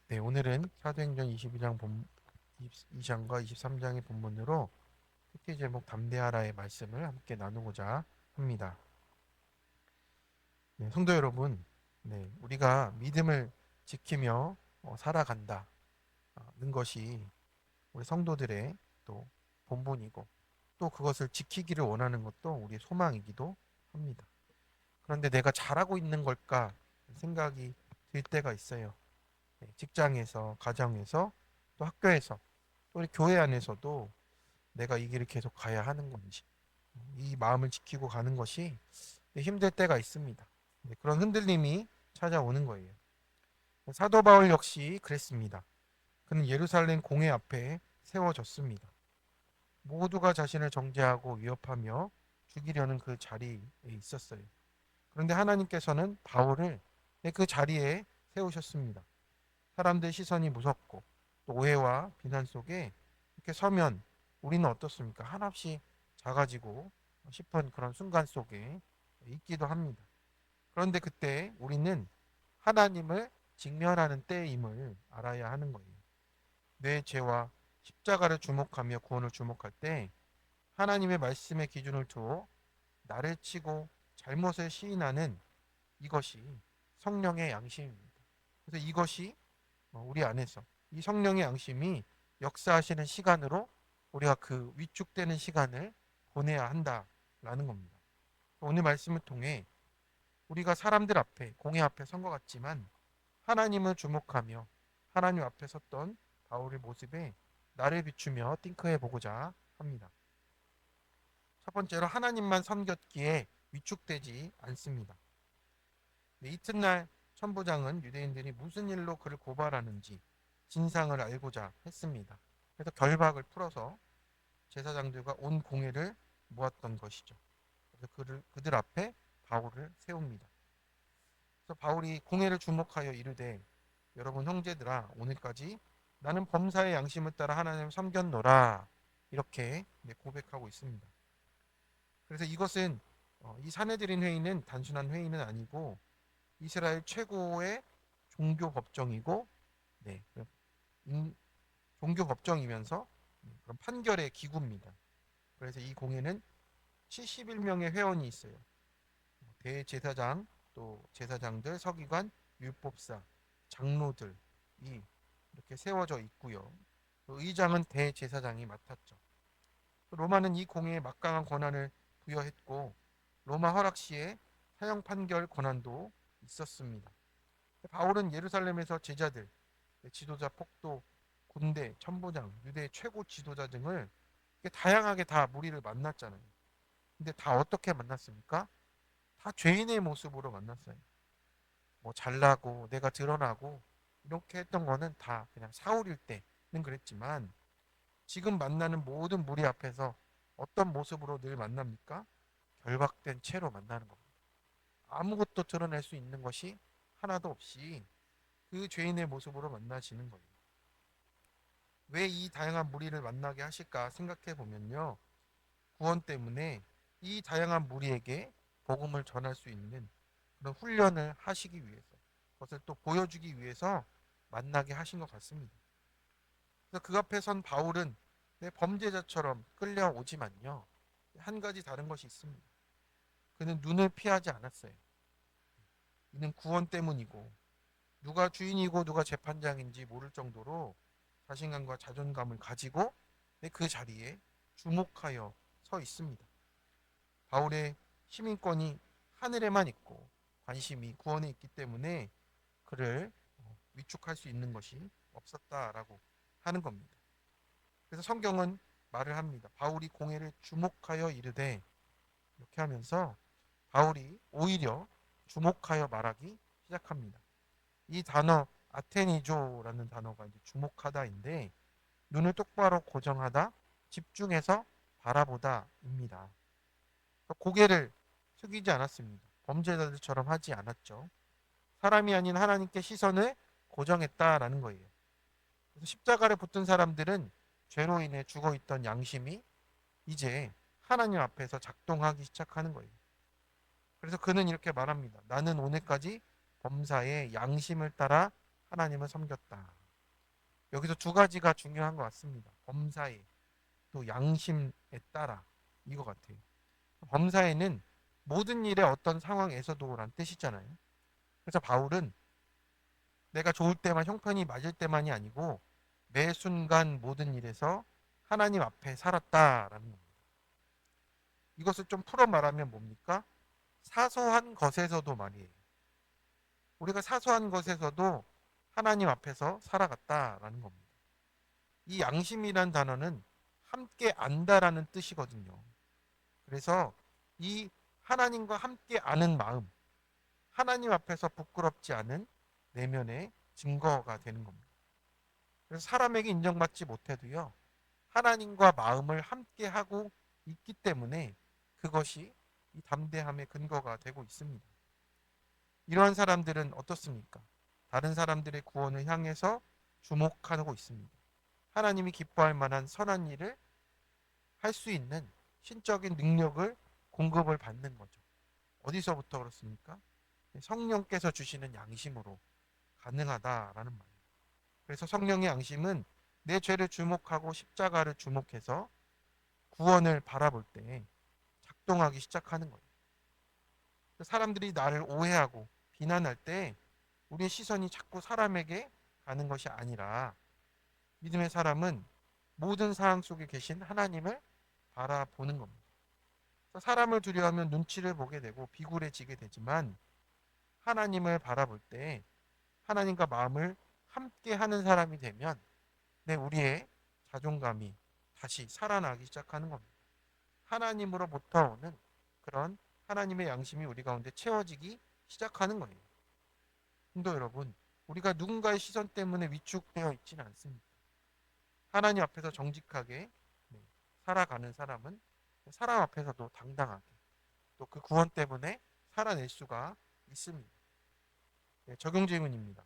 네, 오늘은 사도행전 22장과 23장의 본문으로 특히 제목 담대하라의 말씀을 함께 나누고자 합니다. 네, 성도 여러분, 네, 우리가 믿음을 지키며 살아간다는 것이 우리 성도들의 또 본분이고 또 그것을 지키기를 원하는 것도 우리의 소망이기도 합니다. 그런데 내가 잘하고 있는 걸까 생각이 들 때가 있어요. 네, 직장에서, 가정에서, 또 학교에서, 또 우리 교회 안에서도 내가 이 길을 계속 가야 하는 건지, 이 마음을 지키고 가는 것이 힘들 때가 있습니다. 네, 그런 흔들림이 찾아오는 거예요. 사도 바울 역시 그랬습니다. 그는 예루살렘 공회 앞에 세워졌습니다. 모두가 자신을 정죄하고 위협하며 죽이려는 그 자리에 있었어요. 그런데 하나님께서는 바울을 그 자리에 세우셨습니다. 사람들의 시선이 무섭고 또 오해와 비난 속에 이렇게 서면 우리는 어떻습니까? 한없이 작아지고 싶은 그런 순간 속에 있기도 합니다. 그런데 그때 우리는 하나님을 직면하는 때임을 알아야 하는 거예요. 내 죄와 십자가를 주목하며 구원을 주목할 때 하나님의 말씀의 기준을 두어 나를 치고 잘못을 시인하는 이것이 성령의 양심입니다. 그래서 이것이 우리 안에서 이 성령의 양심이 역사하시는 시간으로 우리가 그 위축되는 시간을 보내야 한다라는 겁니다. 오늘 말씀을 통해 우리가 사람들 앞에 공회 앞에 선 것 같지만 하나님을 주목하며 하나님 앞에 섰던 바울의 모습에 나를 비추며 띵크해 보고자 합니다. 첫 번째로 하나님만 섬겼기에 위축되지 않습니다. 네, 이튿날 천부장은 유대인들이 무슨 일로 그를 고발하는지 진상을 알고자 했습니다. 그래서 결박을 풀어서 제사장들과 온 공회를 모았던 것이죠. 그래서 그들 앞에 바울을 세웁니다. 그래서 바울이 공회를 주목하여 이르되 여러분 형제들아 오늘까지 나는 범사의 양심을 따라 하나님을 섬겼노라 이렇게 고백하고 있습니다. 그래서 이것은 이 사내들인 회의는 단순한 회의는 아니고 이스라엘 최고의 종교 법정이고 네, 종교 법정이면서 그런 판결의 기구입니다. 그래서 이 공회는 71명의 회원이 있어요. 대제사장, 또 제사장들, 서기관, 율법사, 장로들이 이렇게 세워져 있고요. 의장은 대제사장이 맡았죠. 로마는 이 공회에 막강한 권한을 부여했고 로마 허락 시에 사형 판결 권한도 있었습니다. 바울은 예루살렘에서 제자들, 지도자, 폭도, 군대, 천부장, 유대 최고 지도자 등을 다양하게 다 무리를 만났잖아요. 근데 다 어떻게 만났습니까? 다 죄인의 모습으로 만났어요. 뭐 잘나고 내가 드러나고 이렇게 했던 거는 다 그냥 사울일 때는 그랬지만 지금 만나는 모든 무리 앞에서 어떤 모습으로 늘 만납니까? 결박된 채로 만나는 겁니다. 아무것도 드러낼 수 있는 것이 하나도 없이 그 죄인의 모습으로 만나시는 거예요. 왜 이 다양한 무리를 만나게 하실까 생각해 보면요. 구원 때문에 이 다양한 무리에게 복음을 전할 수 있는 그런 훈련을 하시기 위해서 그것을 또 보여주기 위해서 만나게 하신 것 같습니다. 그래서 그 앞에 선 바울은 범죄자처럼 끌려오지만요. 한 가지 다른 것이 있습니다. 그는 눈을 피하지 않았어요. 이는 구원 때문이고 누가 주인이고 누가 재판장인지 모를 정도로 자신감과 자존감을 가지고 그 자리에 주목하여 서 있습니다. 바울의 시민권이 하늘에만 있고 관심이 구원에 있기 때문에 그를 위축할 수 있는 것이 없었다라고 하는 겁니다. 그래서 성경은 말을 합니다. 바울이 공회를 주목하여 이르되 이렇게 하면서 바울이 오히려 주목하여 말하기 시작합니다. 이 단어 아테니조라는 단어가 이제 주목하다인데 눈을 똑바로 고정하다, 집중해서 바라보다입니다. 고개를 숙이지 않았습니다. 범죄자들처럼 하지 않았죠. 사람이 아닌 하나님께 시선을 고정했다라는 거예요. 그래서 십자가를 붙든 사람들은 죄로 인해 죽어 있던 양심이 이제 하나님 앞에서 작동하기 시작하는 거예요. 그래서 그는 이렇게 말합니다. 나는 오늘까지 범사의 양심을 따라 하나님을 섬겼다. 여기서 두 가지가 중요한 것 같습니다. 범사에 또 양심에 따라 이거 같아요. 범사에는 모든 일의 어떤 상황에서도란 뜻이잖아요. 그래서 바울은 내가 좋을 때만 형편이 맞을 때만이 아니고 매 순간 모든 일에서 하나님 앞에 살았다라는 겁니다. 이것을 좀 풀어 말하면 뭡니까? 사소한 것에서도 말이에요. 우리가 사소한 것에서도 하나님 앞에서 살아갔다라는 겁니다. 이 양심이란 단어는 함께 안다라는 뜻이거든요. 그래서 이 하나님과 함께 아는 마음, 하나님 앞에서 부끄럽지 않은 내면의 증거가 되는 겁니다. 그래서 사람에게 인정받지 못해도요, 하나님과 마음을 함께 하고 있기 때문에 그것이 이 담대함의 근거가 되고 있습니다. 이러한 사람들은 어떻습니까? 다른 사람들의 구원을 향해서 주목하고 있습니다. 하나님이 기뻐할 만한 선한 일을 할 수 있는 신적인 능력을 공급을 받는 거죠. 어디서부터 그렇습니까? 성령께서 주시는 양심으로 가능하다라는 말이에요. 그래서 성령의 양심은 내 죄를 주목하고 십자가를 주목해서 구원을 바라볼 때 작동하기 시작하는 거예요. 사람들이 나를 오해하고 비난할 때 우리의 시선이 자꾸 사람에게 가는 것이 아니라 믿음의 사람은 모든 상황 속에 계신 하나님을 바라보는 겁니다. 사람을 두려워하면 눈치를 보게 되고 비굴해지게 되지만 하나님을 바라볼 때 하나님과 마음을 함께 하는 사람이 되면 우리의 자존감이 다시 살아나기 시작하는 겁니다. 하나님으로부터 오는 그런 하나님의 양심이 우리 가운데 채워지기 시작하는 거예요. 성도 여러분, 우리가 누군가의 시선 때문에 위축되어 있지는 않습니다. 하나님 앞에서 정직하게 살아가는 사람은 사람 앞에서도 당당하게 또 그 구원 때문에 살아낼 수가 있습니다. 적용 질문입니다.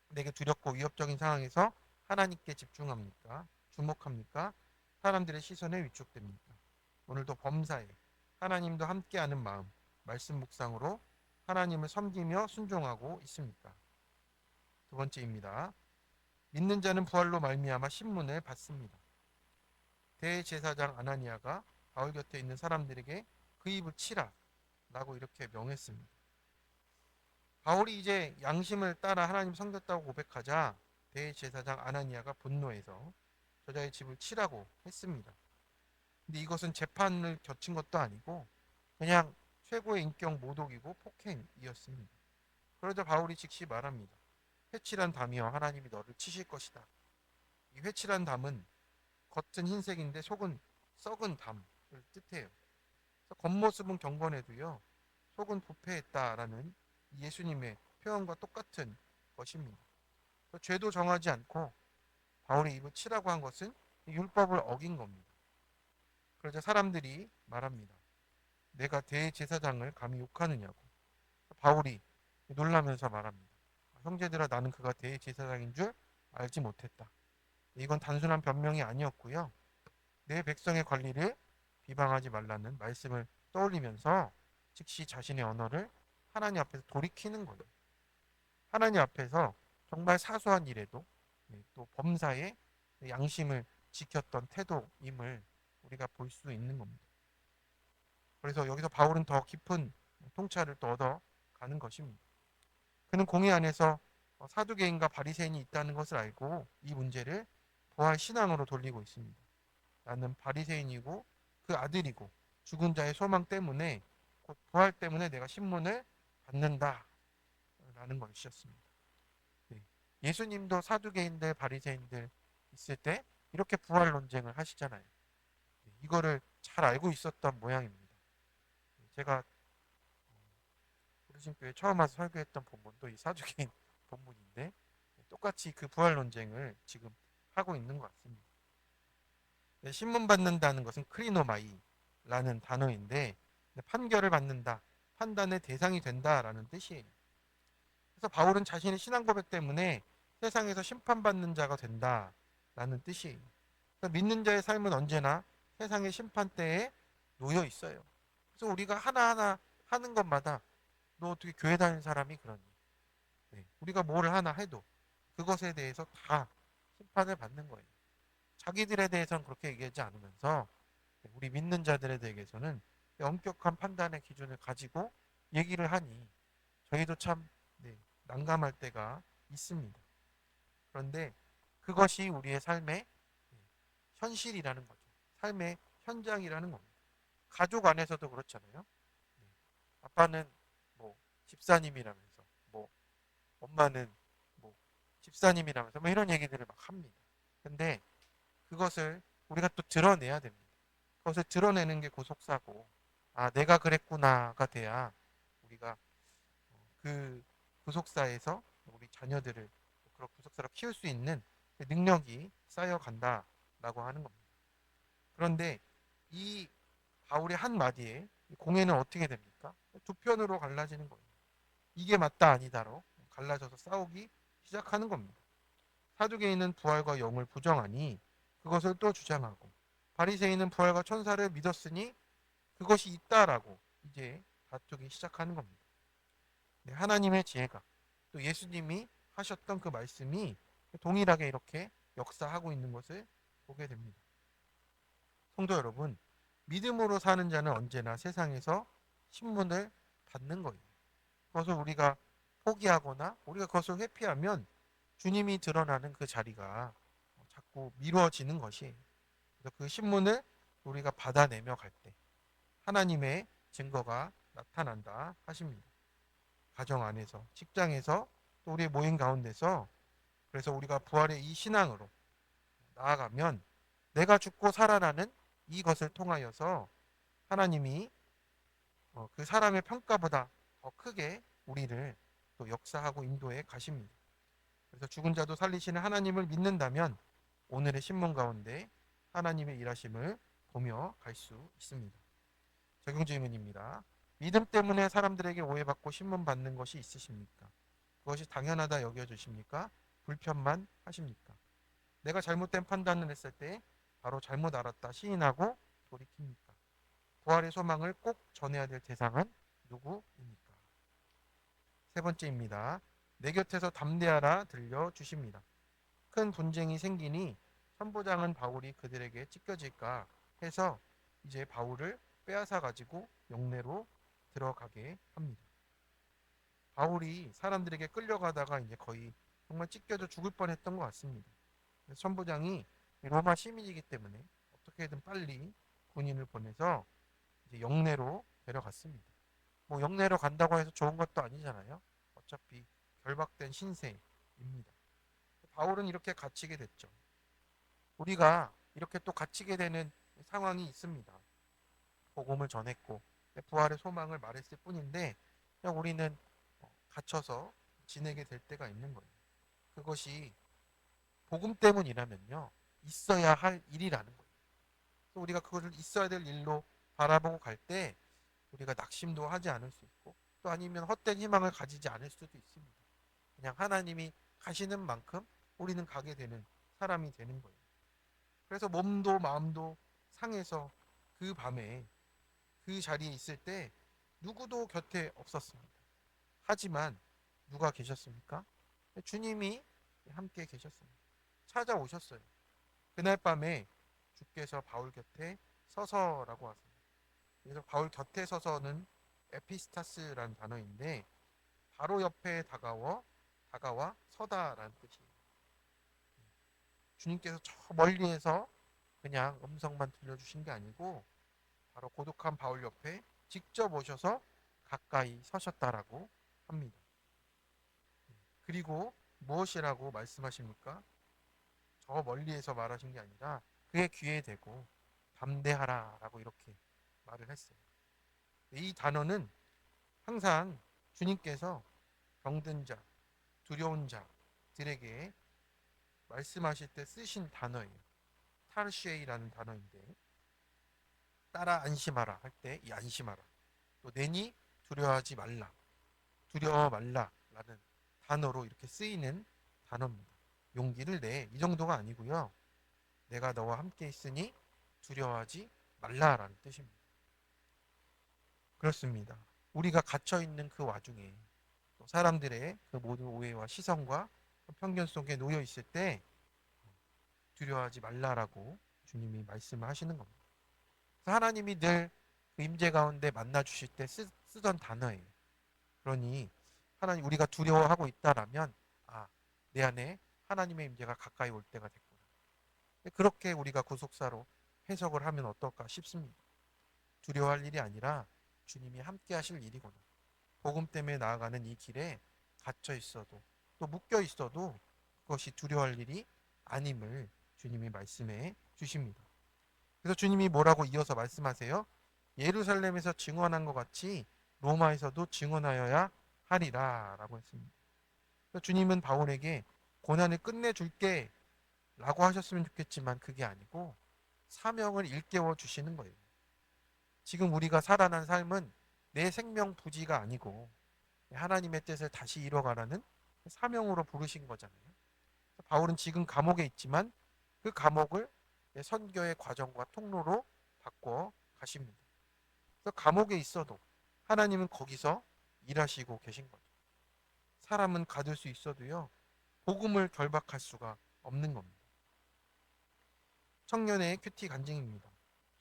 내게 두렵고 위협적인 상황에서 하나님께 집중합니까? 주목합니까? 사람들의 시선에 위축됩니까? 오늘도 범사에 하나님도 함께하는 마음, 말씀 묵상으로 하나님을 섬기며 순종하고 있습니까? 두 번째입니다. 믿는 자는 부활로 말미암아 신문을 받습니다. 대제사장 아나니아가 바울 곁에 있는 사람들에게 그 입을 치라 라고 이렇게 명했습니다. 바울이 이제 양심을 따라 하나님 섬겼다고 고백하자 대제사장 아나니아가 분노해서 저자의 집을 치라고 했습니다. 근데 이것은 재판을 거친 것도 아니고 그냥 최고의 인격 모독이고 폭행이었습니다. 그러자 바울이 즉시 말합니다. 회칠한 담이여 하나님이 너를 치실 것이다. 이 회칠한 담은 겉은 흰색인데 속은 썩은 담을 뜻해요. 겉모습은 경건해도요. 속은 부패했다라는 예수님의 표현과 똑같은 것입니다. 죄도 정하지 않고 바울이 입을 치라고 한 것은 율법을 어긴 겁니다. 그러자 사람들이 말합니다. 내가 대제사장을 감히 욕하느냐고. 바울이 놀라면서 말합니다. 형제들아 나는 그가 대제사장인 줄 알지 못했다. 이건 단순한 변명이 아니었고요. 내 백성의 관리를 비방하지 말라는 말씀을 떠올리면서 즉시 자신의 언어를 하나님 앞에서 돌이키는 거예요. 하나님 앞에서 정말 사소한 일에도 또 범사에 양심을 지켰던 태도임을 우리가 볼 수 있는 겁니다. 그래서 여기서 바울은 더 깊은 통찰을 또 얻어가는 것입니다. 그는 공회 안에서 사두개인과 바리새인이 있다는 것을 알고 이 문제를 부활 신앙으로 돌리고 있습니다. 나는 바리새인이고 그 아들이고 죽은 자의 소망 때문에 곧 부활 때문에 내가 신문을 받는다라는 것이었습니다. 네. 예수님도 사두개인들 바리새인들 있을 때 이렇게 부활 논쟁을 하시잖아요. 네. 이거를 잘 알고 있었던 모양입니다. 제가 부르심교회 처음 와서 설교했던 본문도 이 사두개인 본문인데 똑같이 그 부활 논쟁을 지금 하고 있는 것 같습니다. 네, 신문 받는다는 것은 크리노마이라는 단어인데 판결을 받는다, 판단의 대상이 된다라는 뜻이에요. 그래서 바울은 자신의 신앙 고백 때문에 세상에서 심판받는 자가 된다라는 뜻이에요. 그래서 믿는 자의 삶은 언제나 세상의 심판대에 놓여 있어요. 그래서 우리가 하나하나 하는 것마다 너 어떻게 교회 다니는 사람이 그러니? 네, 우리가 뭘 하나 해도 그것에 대해서 다 심판을 받는 거예요. 자기들에 대해서는 그렇게 얘기하지 않으면서 우리 믿는 자들에 대해서는 엄격한 판단의 기준을 가지고 얘기를 하니 저희도 참 네, 난감할 때가 있습니다. 그런데 그것이 우리의 삶의 현실이라는 거죠. 삶의 현장이라는 겁니다. 가족 안에서도 그렇잖아요. 네. 아빠는 뭐 집사님이라면서 뭐 엄마는 뭐 집사님이라면서 뭐 이런 얘기들을 막 합니다. 근데 그것을 우리가 또 드러내야 됩니다. 그것을 드러내는 게 구속사고, 아, 내가 그랬구나가 돼야 우리가 그 구속사에서 우리 자녀들을 그런 구속사로 키울 수 있는 능력이 쌓여간다라고 하는 겁니다. 그런데 이 바울의 한 마디에 공예는 어떻게 됩니까? 두 편으로 갈라지는 거예요. 이게 맞다 아니다로 갈라져서 싸우기 시작하는 겁니다. 사두개인은 부활과 영을 부정하니 그것을 또 주장하고, 바리새인은 부활과 천사를 믿었으니 그것이 있다라고 이제 다투기 시작하는 겁니다. 네, 하나님의 지혜가 또 예수님이 하셨던 그 말씀이 동일하게 이렇게 역사하고 있는 것을 보게 됩니다. 성도 여러분, 믿음으로 사는 자는 언제나 세상에서 신문을 받는 거예요. 그것을 우리가 포기하거나 우리가 그것을 회피하면 주님이 드러나는 그 자리가 자꾸 미뤄지는 것이에요. 그래서 그 신문을 우리가 받아내며 갈 때 하나님의 증거가 나타난다 하십니다. 가정 안에서, 직장에서, 또 우리의 모임 가운데서, 그래서 우리가 부활의 이 신앙으로 나아가면 내가 죽고 살아나는 이것을 통하여서 하나님이 그 사람의 평가보다 더 크게 우리를 또 역사하고 인도해 가십니다. 그래서 죽은 자도 살리시는 하나님을 믿는다면 오늘의 신문 가운데 하나님의 일하심을 보며 갈 수 있습니다. 적용 질문입니다. 믿음 때문에 사람들에게 오해받고 신문받는 것이 있으십니까? 그것이 당연하다 여겨주십니까? 불편만 하십니까? 내가 잘못된 판단을 했을 때 바로 잘못 알았다 시인하고 돌이킵니까? 부활의 소망을 꼭 전해야 될 대상은 누구입니까? 세 번째입니다. 내 곁에서 담대하라 들려주십니다. 큰 분쟁이 생기니 선부장은 바울이 그들에게 찢겨질까 해서 이제 바울을 빼앗아 가지고 영내로 들어가게 합니다. 바울이 사람들에게 끌려가다가 이제 거의 정말 찢겨져 죽을 뻔했던 것 같습니다. 선부장이 로마 시민이기 때문에 어떻게든 빨리 군인을 보내서 이제 영내로 데려갔습니다. 뭐 영내로 간다고 해서 좋은 것도 아니잖아요. 어차피 결박된 신세입니다. 바울은 이렇게 갇히게 됐죠. 우리가 이렇게 또 갇히게 되는 상황이 있습니다. 복음을 전했고 부활의 소망을 말했을 뿐인데 그냥 우리는 갇혀서 지내게 될 때가 있는 거예요. 그것이 복음 때문이라면요. 있어야 할 일이라는 거예요. 또 우리가 그것을 있어야 될 일로 바라보고 갈 때 우리가 낙심도 하지 않을 수 있고 또 아니면 헛된 희망을 가지지 않을 수도 있습니다. 그냥 하나님이 가시는 만큼 우리는 가게 되는 사람이 되는 거예요. 그래서 몸도 마음도 상해서 그 밤에 그 자리에 있을 때 누구도 곁에 없었습니다. 하지만 누가 계셨습니까? 주님이 함께 계셨습니다. 찾아오셨어요. 그날 밤에 주께서 바울 곁에 서서라고 하세요. 그래서 바울 곁에 서서는 에피스타스라는 단어인데 바로 옆에 다가와 서다라는 뜻이에요. 주님께서 저 멀리에서 그냥 음성만 들려주신 게 아니고 바로 고독한 바울 옆에 직접 오셔서 가까이 서셨다라고 합니다. 그리고 무엇이라고 말씀하십니까? 저 멀리에서 말하신 게 아니라 그의 귀에 대고 담대하라라고 이렇게 말을 했어요. 이 단어는 항상 주님께서 병든 자, 두려운 자들에게 말씀하실 때 쓰신 단어예요. 타르쉐이라는 단어인데 따라 안심하라 할 때 이 안심하라 또 내니 두려워하지 말라 두려워 말라라는 단어로 이렇게 쓰이는 단어입니다. 용기를 내 이 정도가 아니고요. 내가 너와 함께 있으니 두려워하지 말라라는 뜻입니다. 그렇습니다. 우리가 갇혀 있는 그 와중에 또 사람들의 그 모든 오해와 시선과 편견 속에 놓여 있을 때 두려워하지 말라라고 주님이 말씀을 하시는 겁니다. 그래서 하나님이 늘 그 임재 가운데 만나 주실 때 쓰던 단어예요. 그러니 하나님 우리가 두려워하고 있다라면 내 안에 하나님의 임재가 가까이 올 때가 됐구나. 그렇게 우리가 구속사로 해석을 하면 어떨까 싶습니다. 두려워할 일이 아니라 주님이 함께 하실 일이구나. 복음 때문에 나아가는 이 길에 갇혀 있어도 또 묶여 있어도 그것이 두려워할 일이 아님을 주님이 말씀해 주십니다. 그래서 주님이 뭐라고 이어서 말씀하세요? 예루살렘에서 증언한 것 같이 로마에서도 증언하여야 하리라 라고 했습니다. 주님은 바울에게 고난을 끝내줄게 라고 하셨으면 좋겠지만 그게 아니고 사명을 일깨워 주시는 거예요. 지금 우리가 살아난 삶은 내 생명 부지가 아니고 하나님의 뜻을 다시 이뤄가라는 사명으로 부르신 거잖아요. 바울은 지금 감옥에 있지만 그 감옥을 선교의 과정과 통로로 바꿔 가십니다. 그래서 감옥에 있어도 하나님은 거기서 일하시고 계신 거죠. 사람은 가둘 수 있어도요, 복음을 결박할 수가 없는 겁니다. 청년의 큐티 간증입니다.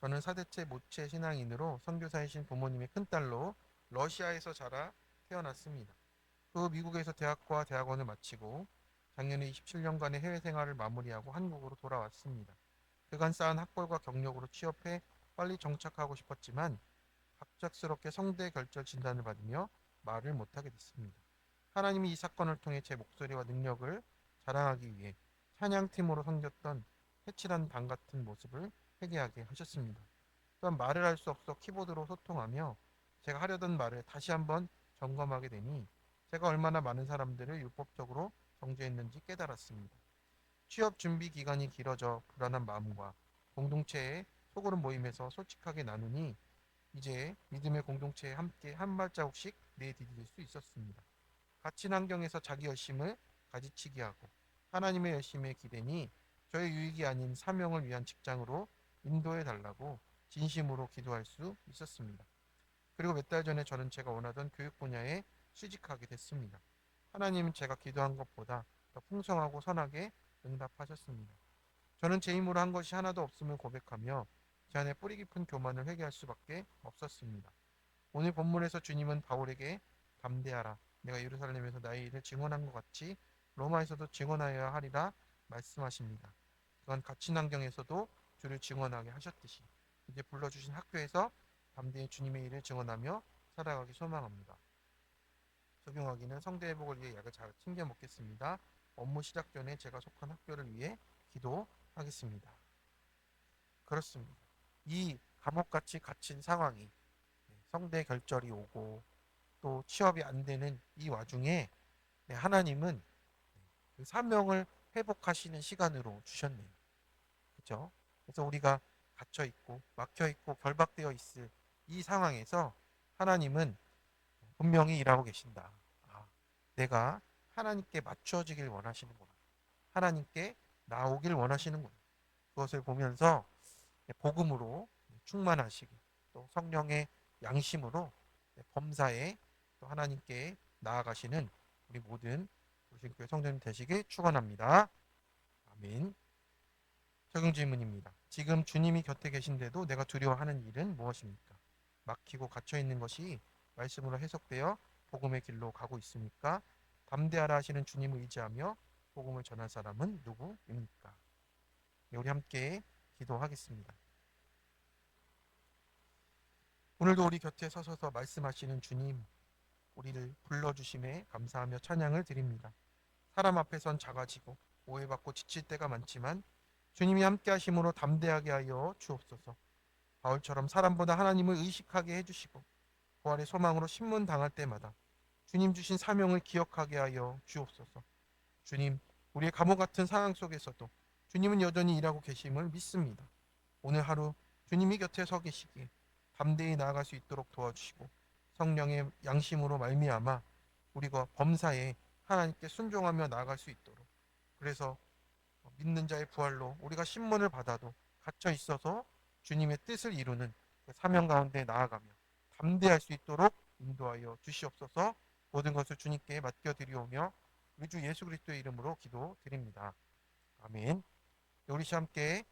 저는 4대째 모체 신앙인으로 선교사이신 부모님의 큰딸로 러시아에서 자라 태어났습니다. 그 미국에서 대학과 대학원을 마치고 작년에 27년간의 해외 생활을 마무리하고 한국으로 돌아왔습니다. 그간 쌓은 학벌과 경력으로 취업해 빨리 정착하고 싶었지만 갑작스럽게 성대 결절 진단을 받으며 말을 못하게 됐습니다. 하나님이 이 사건을 통해 제 목소리와 능력을 자랑하기 위해 찬양팀으로 섬겼던 해칠한 방 같은 모습을 회개하게 하셨습니다. 또한 말을 할 수 없어 키보드로 소통하며 제가 하려던 말을 다시 한번 점검하게 되니 제가 얼마나 많은 사람들을 율법적으로 정죄했는지 깨달았습니다. 취업 준비 기간이 길어져 불안한 마음과 공동체의 소그룹 모임에서 솔직하게 나누니 이제 믿음의 공동체에 함께 한 발자국씩 내디딜 수 있었습니다. 갇힌 환경에서 자기 열심을 가지치기 하고 하나님의 열심에 기대니 저의 유익이 아닌 사명을 위한 직장으로 인도해 달라고 진심으로 기도할 수 있었습니다. 그리고 몇 달 전에 저는 제가 원하던 교육 분야에 취직하게 됐습니다. 하나님은 제가 기도한 것보다 더 풍성하고 선하게 응답하셨습니다. 저는 제 힘으로 한 것이 하나도 없음을 고백하며 제 안에 뿌리 깊은 교만을 회개할 수밖에 없었습니다. 오늘 본문에서 주님은 바울에게 담대하라. 내가 예루살렘에서 나의 일을 증언한 것 같이 로마에서도 증언하여야 하리라 말씀하십니다. 또한 갇힌 환경에서도 주를 증언하게 하셨듯이 이제 불러주신 학교에서 담대히 주님의 일을 증언하며 살아가기 소망합니다. 적용하기는 성대 회복을 위해 약을 잘 챙겨 먹겠습니다. 업무 시작 전에 제가 속한 학교를 위해 기도하겠습니다. 그렇습니다. 이 감옥같이 갇힌 상황이 성대 결절이 오고 또 취업이 안 되는 이 와중에 하나님은 그 사명을 회복하시는 시간으로 주셨네요. 그렇죠? 그래서 우리가 갇혀 있고 막혀 있고 결박되어 있을 이 상황에서 하나님은 분명히 일하고 계신다. 내가 하나님께 맞춰지길 원하시는구나. 하나님께 나오길 원하시는구나. 그것을 보면서 복음으로 충만하시기 또 성령의 양심으로 범사에 또 하나님께 나아가시는 우리 모든 우신교회 성도님 되시길 축원합니다. 아멘. 적용 질문입니다. 지금 주님이 곁에 계신데도 내가 두려워하는 일은 무엇입니까? 막히고 갇혀 있는 것이 말씀으로 해석되어 복음의 길로 가고 있습니까? 담대하라 하시는 주님을 의지하며 복음을 전할 사람은 누구입니까? 네, 우리 함께 기도하겠습니다. 오늘도 우리 곁에 서셔서 말씀하시는 주님, 우리를 불러주심에 감사하며 찬양을 드립니다. 사람 앞에선 작아지고 오해받고 지칠 때가 많지만 주님이 함께 하심으로 담대하게 하여 주옵소서. 바울처럼 사람보다 하나님을 의식하게 해주시고 부활의 소망으로 신문당할 때마다 주님 주신 사명을 기억하게 하여 주옵소서. 주님, 우리의 감옥 같은 상황 속에서도 주님은 여전히 일하고 계심을 믿습니다. 오늘 하루 주님이 곁에 서 계시기에 담대히 나아갈 수 있도록 도와주시고 성령의 양심으로 말미암아 우리가 범사에 하나님께 순종하며 나아갈 수 있도록, 그래서 믿는 자의 부활로 우리가 신문을 받아도 갇혀 있어서 주님의 뜻을 이루는 그 사명 가운데 나아가며 담대할 수 있도록 인도하여 주시옵소서. 모든 것을 주님께 맡겨드리오며 우리 주 예수 그리스도의 이름으로 기도드립니다. 아멘. 우리 함께